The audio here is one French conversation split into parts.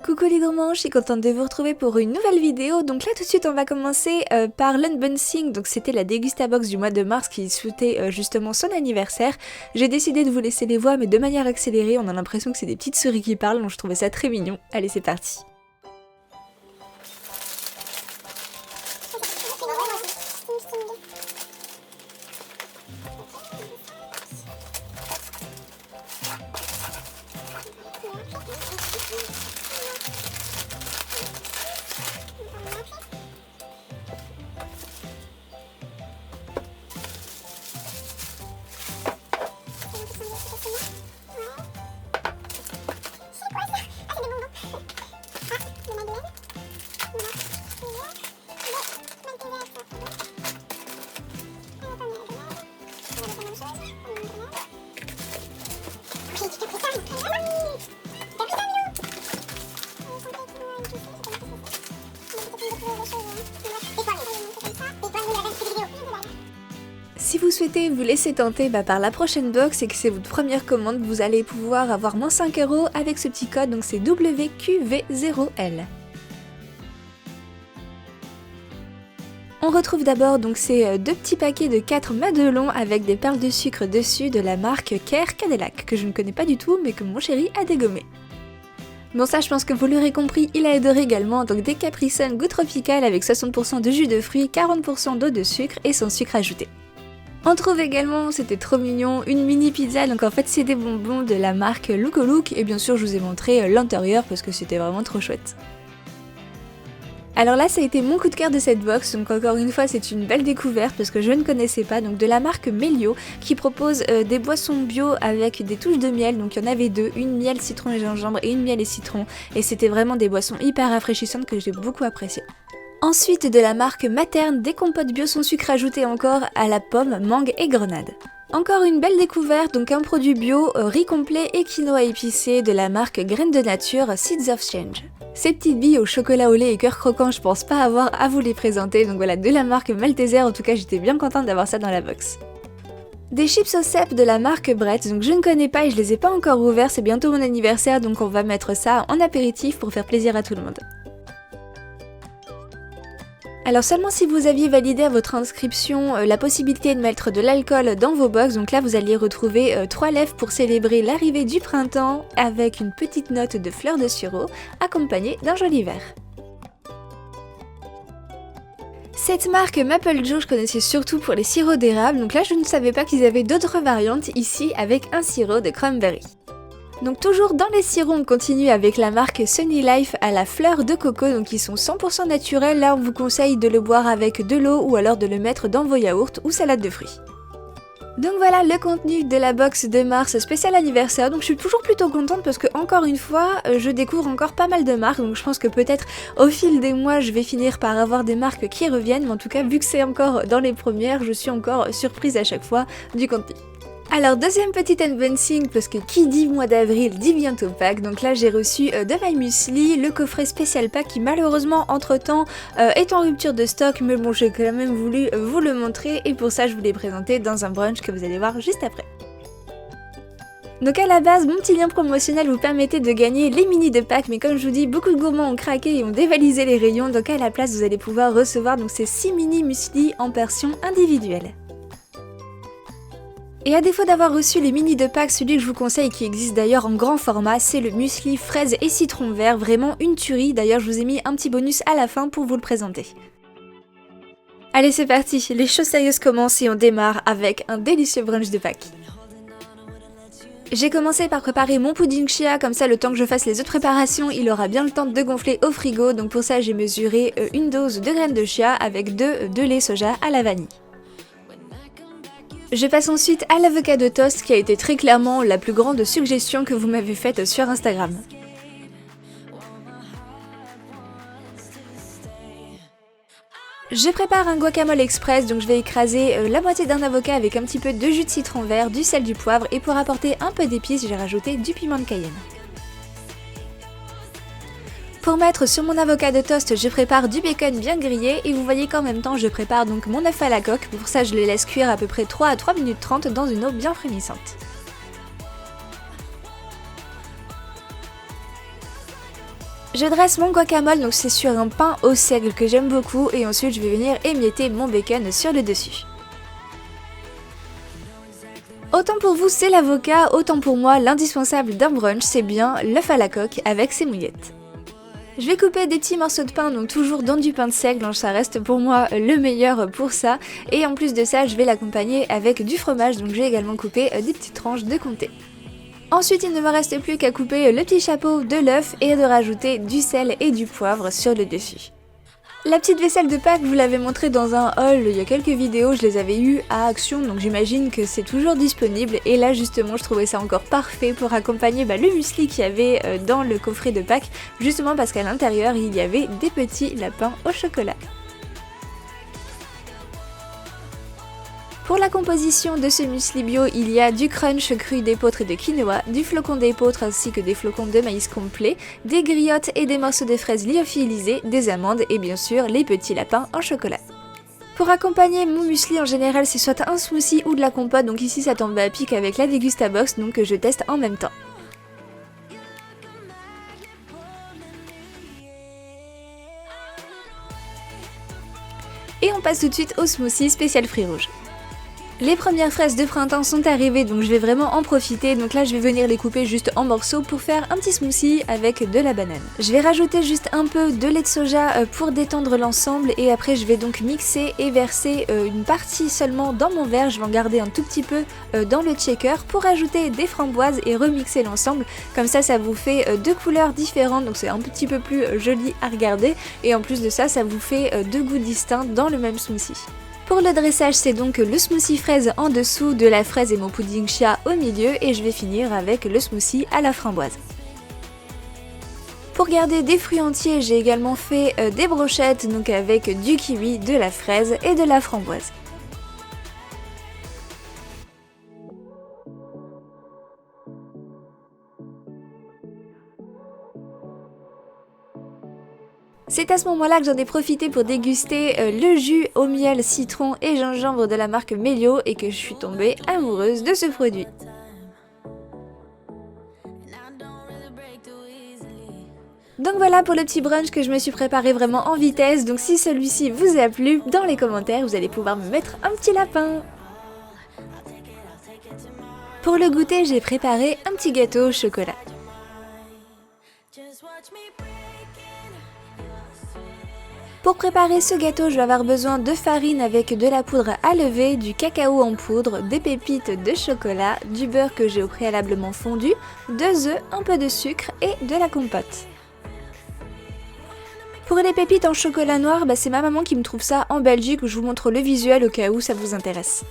Coucou les gourmands, je suis contente de vous retrouver pour une nouvelle vidéo. Donc là tout de suite on va commencer par l'unboxing. Donc c'était la Dégustabox du mois de mars qui souhaitait justement son anniversaire. J'ai décidé de vous laisser les voix mais de manière accélérée, on a l'impression que c'est des petites souris qui parlent, donc je trouvais ça très mignon. Allez c'est parti. Si vous souhaitez vous laisser tenter par la prochaine box et que c'est votre première commande, vous allez pouvoir avoir moins 5 € avec ce petit code, donc c'est WQV0L. On retrouve d'abord donc ces deux petits paquets de 4 madelons avec des perles de sucre dessus de la marque Care Cadillac, que je ne connais pas du tout mais que mon chéri a dégommé. Bon ça je pense que vous l'aurez compris, il a adoré également, donc des Capri Sun goût tropical avec 60% de jus de fruits, 40% d'eau de sucre et sans sucre ajouté. On trouve également, c'était trop mignon, une mini pizza, donc en fait c'est des bonbons de la marque Look Look et bien sûr je vous ai montré l'intérieur parce que c'était vraiment trop chouette. Alors là ça a été mon coup de cœur de cette box, donc encore une fois c'est une belle découverte parce que je ne connaissais pas, donc de la marque Melio qui propose des boissons bio avec des touches de miel, donc il y en avait deux, une miel citron et gingembre et une miel et citron, et c'était vraiment des boissons hyper rafraîchissantes que j'ai beaucoup appréciées. Ensuite de la marque Materne, des compotes bio sans sucre ajouté encore à la pomme, mangue et grenade. Encore une belle découverte, donc un produit bio, riz complet et quinoa épicé de la marque Graines de Nature, Seeds of Change. Ces petites billes au chocolat au lait et cœur croquant, je pense pas avoir à vous les présenter, donc voilà, de la marque Malteser, en tout cas j'étais bien contente d'avoir ça dans la box. Des chips au cèpe de la marque Brett, donc je ne connais pas et je les ai pas encore ouverts, c'est bientôt mon anniversaire donc on va mettre ça en apéritif pour faire plaisir à tout le monde. Alors seulement si vous aviez validé à votre inscription la possibilité de mettre de l'alcool dans vos box, donc là vous alliez retrouver 3 lèvres pour célébrer l'arrivée du printemps avec une petite note de fleurs de sureau accompagnée d'un joli verre. Cette marque Maple Joe je connaissais surtout pour les sirops d'érable, donc là je ne savais pas qu'ils avaient d'autres variantes ici avec un sirop de cranberry. Donc toujours dans les sirops, on continue avec la marque Sunny Life à la fleur de coco, donc ils sont 100% naturels, là on vous conseille de le boire avec de l'eau ou alors de le mettre dans vos yaourts ou salades de fruits. Donc voilà le contenu de la box de mars spécial anniversaire, donc je suis toujours plutôt contente parce que encore une fois je découvre encore pas mal de marques, donc je pense que peut-être au fil des mois je vais finir par avoir des marques qui reviennent, mais en tout cas vu que c'est encore dans les premières, je suis encore surprise à chaque fois du contenu. Alors deuxième petite unboxing parce que qui dit mois d'avril dit bientôt Pâques, donc là j'ai reçu de My Muesli le coffret spécial Pâques qui malheureusement entre temps est en rupture de stock, mais bon j'ai quand même voulu vous le montrer et pour ça je vous l'ai présenté dans un brunch que vous allez voir juste après. Donc à la base, mon petit lien promotionnel vous permettait de gagner les mini de Pâques, mais comme je vous dis, beaucoup de gourmands ont craqué et ont dévalisé les rayons, donc à la place vous allez pouvoir recevoir donc ces 6 mini muesli en version individuelle. Et à défaut d'avoir reçu les mini de Pâques, celui que je vous conseille qui existe d'ailleurs en grand format, c'est le muesli fraise et citron vert, vraiment une tuerie, d'ailleurs je vous ai mis un petit bonus à la fin pour vous le présenter. Allez c'est parti, les choses sérieuses commencent et on démarre avec un délicieux brunch de Pâques. J'ai commencé par préparer mon pudding chia, comme ça le temps que je fasse les autres préparations, il aura bien le temps de gonfler au frigo, donc pour ça j'ai mesuré une dose de graines de chia avec de lait soja à la vanille. Je passe ensuite à l'avocado toast qui a été très clairement la plus grande suggestion que vous m'avez faite sur Instagram. Je prépare un guacamole express, donc je vais écraser la moitié d'un avocat avec un petit peu de jus de citron vert, du sel, du poivre et pour apporter un peu d'épices, j'ai rajouté du piment de Cayenne. Pour mettre sur mon avocat de toast, je prépare du bacon bien grillé et vous voyez qu'en même temps je prépare donc mon œuf à la coque. Pour ça je le laisse cuire à peu près 3 à 3 minutes 30 dans une eau bien frémissante. Je dresse mon guacamole, donc c'est sur un pain au seigle que j'aime beaucoup, et ensuite je vais venir émietter mon bacon sur le dessus. Autant pour vous c'est l'avocat, autant pour moi l'indispensable d'un brunch c'est bien l'œuf à la coque avec ses mouillettes. Je vais couper des petits morceaux de pain, donc toujours dans du pain de seigle, ça reste pour moi le meilleur pour ça. Et en plus de ça, je vais l'accompagner avec du fromage, donc j'ai également coupé des petites tranches de comté. Ensuite, il ne me reste plus qu'à couper le petit chapeau de l'œuf et de rajouter du sel et du poivre sur le dessus. La petite vaisselle de Pâques, je vous l'avais montrée dans un haul il y a quelques vidéos, je les avais eues à Action, donc j'imagine que c'est toujours disponible. Et là justement, je trouvais ça encore parfait pour accompagner le muesli qu'il y avait dans le coffret de Pâques, justement parce qu'à l'intérieur, il y avait des petits lapins au chocolat. Pour la composition de ce muesli bio, il y a du crunch cru d'épeautre et de quinoa, du flocon d'épeautre ainsi que des flocons de maïs complet, des griottes et des morceaux de fraises lyophilisées, des amandes et bien sûr les petits lapins en chocolat. Pour accompagner mon muesli en général c'est soit un smoothie ou de la compote, donc ici ça tombe à pic avec la Degustabox donc que je teste en même temps. Et on passe tout de suite au smoothie spécial fruits rouges. Les premières fraises de printemps sont arrivées, donc je vais vraiment en profiter. Donc là je vais venir les couper juste en morceaux pour faire un petit smoothie avec de la banane. Je vais rajouter juste un peu de lait de soja pour détendre l'ensemble et après je vais donc mixer et verser une partie seulement dans mon verre. Je vais en garder un tout petit peu dans le shaker pour ajouter des framboises et remixer l'ensemble. Comme ça vous fait deux couleurs différentes, donc c'est un petit peu plus joli à regarder et en plus de ça, ça vous fait deux goûts distincts dans le même smoothie. Pour le dressage, c'est donc le smoothie fraise en dessous, de la fraise et mon pudding chia au milieu et je vais finir avec le smoothie à la framboise. Pour garder des fruits entiers, j'ai également fait des brochettes donc avec du kiwi, de la fraise et de la framboise. C'est à ce moment-là que j'en ai profité pour déguster le jus au miel, citron et gingembre de la marque Melio et que je suis tombée amoureuse de ce produit. Donc voilà pour le petit brunch que je me suis préparé vraiment en vitesse, donc si celui-ci vous a plu, dans les commentaires vous allez pouvoir me mettre un petit lapin. Pour le goûter, j'ai préparé un petit gâteau au chocolat. Pour préparer ce gâteau, je vais avoir besoin de farine avec de la poudre à lever, du cacao en poudre, des pépites de chocolat, du beurre que j'ai au préalablement fondu, 2 œufs, un peu de sucre et de la compote. Pour les pépites en chocolat noir, c'est ma maman qui me trouve ça en Belgique, je vous montre le visuel au cas où ça vous intéresse.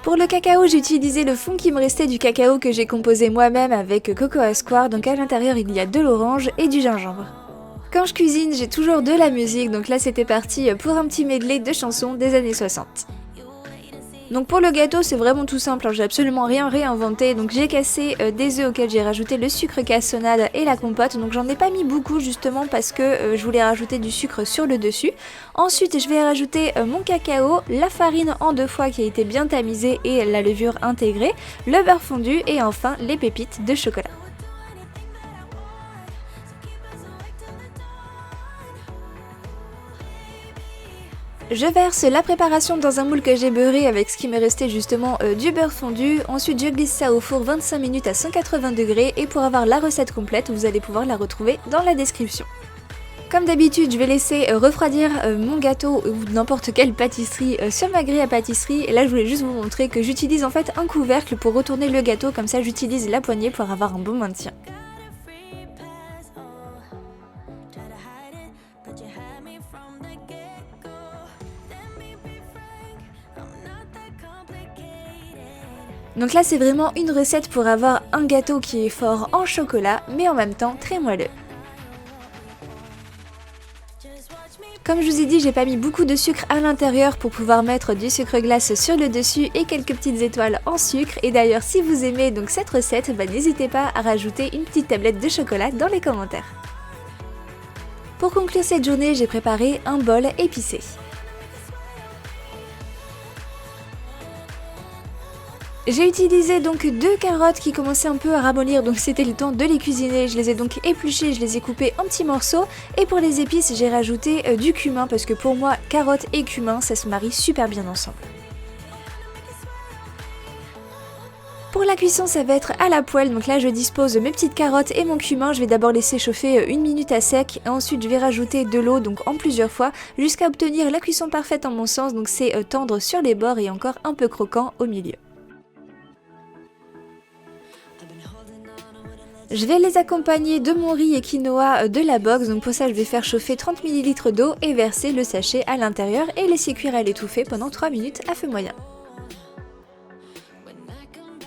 Pour le cacao, j'ai utilisé le fond qui me restait du cacao que j'ai composé moi-même avec Cocoa Square, donc à l'intérieur il y a de l'orange et du gingembre. Quand je cuisine, j'ai toujours de la musique, donc là c'était parti pour un petit medley de chansons des années 60. Donc pour le gâteau, c'est vraiment tout simple, j'ai absolument rien réinventé, donc j'ai cassé des œufs auxquels j'ai rajouté le sucre cassonade et la compote, donc j'en ai pas mis beaucoup justement parce que je voulais rajouter du sucre sur le dessus. Ensuite, je vais rajouter mon cacao, la farine en 2 fois qui a été bien tamisée et la levure intégrée, le beurre fondu et enfin les pépites de chocolat. Je verse la préparation dans un moule que j'ai beurré avec ce qui m'est resté justement du beurre fondu. Ensuite je glisse ça au four 25 minutes à 180 degrés et pour avoir la recette complète vous allez pouvoir la retrouver dans la description. Comme d'habitude je vais laisser refroidir mon gâteau ou n'importe quelle pâtisserie sur ma grille à pâtisserie et là je voulais juste vous montrer que j'utilise en fait un couvercle pour retourner le gâteau, comme ça j'utilise la poignée pour avoir un bon maintien. Donc là c'est vraiment une recette pour avoir un gâteau qui est fort en chocolat mais en même temps très moelleux. Comme je vous ai dit, j'ai pas mis beaucoup de sucre à l'intérieur pour pouvoir mettre du sucre glace sur le dessus et quelques petites étoiles en sucre. Et d'ailleurs si vous aimez donc cette recette, n'hésitez pas à rajouter une petite tablette de chocolat dans les commentaires. Pour conclure cette journée, j'ai préparé un bol épicé. J'ai utilisé donc 2 carottes qui commençaient un peu à ramollir, donc c'était le temps de les cuisiner. Je les ai donc épluchées, je les ai coupées en petits morceaux. Et pour les épices, j'ai rajouté du cumin parce que pour moi, carottes et cumin, ça se marie super bien ensemble. Pour la cuisson, ça va être à la poêle, donc là je dispose mes petites carottes et mon cumin. Je vais d'abord laisser chauffer 1 minute à sec, et ensuite je vais rajouter de l'eau, donc en plusieurs fois, jusqu'à obtenir la cuisson parfaite en mon sens, donc c'est tendre sur les bords et encore un peu croquant au milieu. Je vais les accompagner de mon riz et quinoa de la box, donc pour ça je vais faire chauffer 30 ml d'eau et verser le sachet à l'intérieur et laisser cuire à l'étouffée pendant 3 minutes à feu moyen.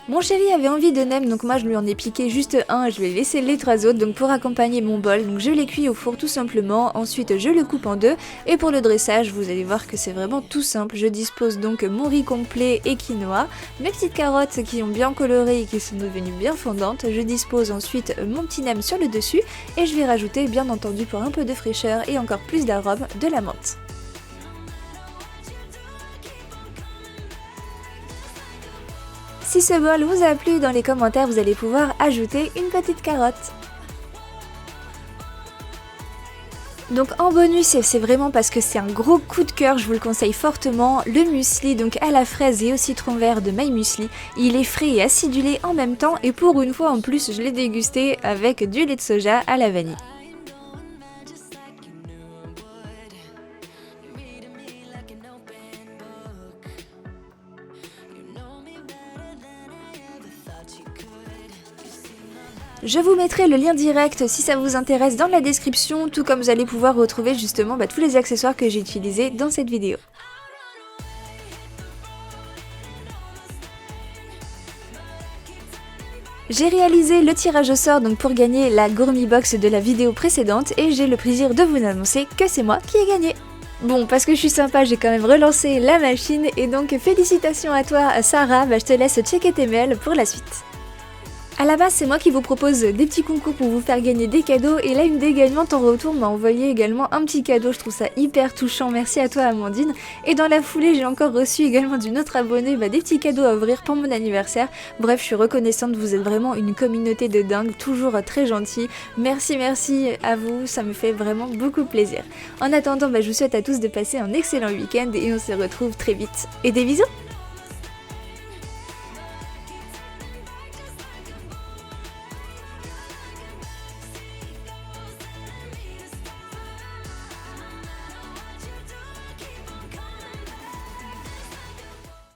Mon chéri avait envie de nem, donc moi je lui en ai piqué juste un et je lui ai laissé les 3 autres donc pour accompagner mon bol. Donc je les cuis au four tout simplement, ensuite je le coupe en deux et pour le dressage vous allez voir que c'est vraiment tout simple. Je dispose donc mon riz complet et quinoa, mes petites carottes qui ont bien coloré et qui sont devenues bien fondantes. Je dispose ensuite mon petit nem sur le dessus et je vais rajouter bien entendu pour un peu de fraîcheur et encore plus d'arôme de la menthe. Si ce bol vous a plu, dans les commentaires vous allez pouvoir ajouter une petite carotte. Donc en bonus, c'est vraiment parce que c'est un gros coup de cœur, je vous le conseille fortement, le muesli donc à la fraise et au citron vert de My Muesli. Il est frais et acidulé en même temps et pour une fois en plus je l'ai dégusté avec du lait de soja à la vanille. Je vous mettrai le lien direct si ça vous intéresse dans la description, tout comme vous allez pouvoir retrouver justement tous les accessoires que j'ai utilisés dans cette vidéo. J'ai réalisé le tirage au sort donc pour gagner la Gourmet Box de la vidéo précédente et j'ai le plaisir de vous annoncer que c'est moi qui ai gagné. Bon, parce que je suis sympa, j'ai quand même relancé la machine et donc félicitations à toi Sarah, je te laisse checker tes mails pour la suite. A la base, c'est moi qui vous propose des petits concours pour vous faire gagner des cadeaux et là, une des gagnantes en retour m'a envoyé également un petit cadeau, je trouve ça hyper touchant, merci à toi Amandine. Et dans la foulée, j'ai encore reçu également d'une autre abonnée des petits cadeaux à ouvrir pour mon anniversaire. Bref, je suis reconnaissante, vous êtes vraiment une communauté de dingue, toujours très gentille. Merci à vous, ça me fait vraiment beaucoup plaisir. En attendant, je vous souhaite à tous de passer un excellent week-end et on se retrouve très vite. Et des bisous!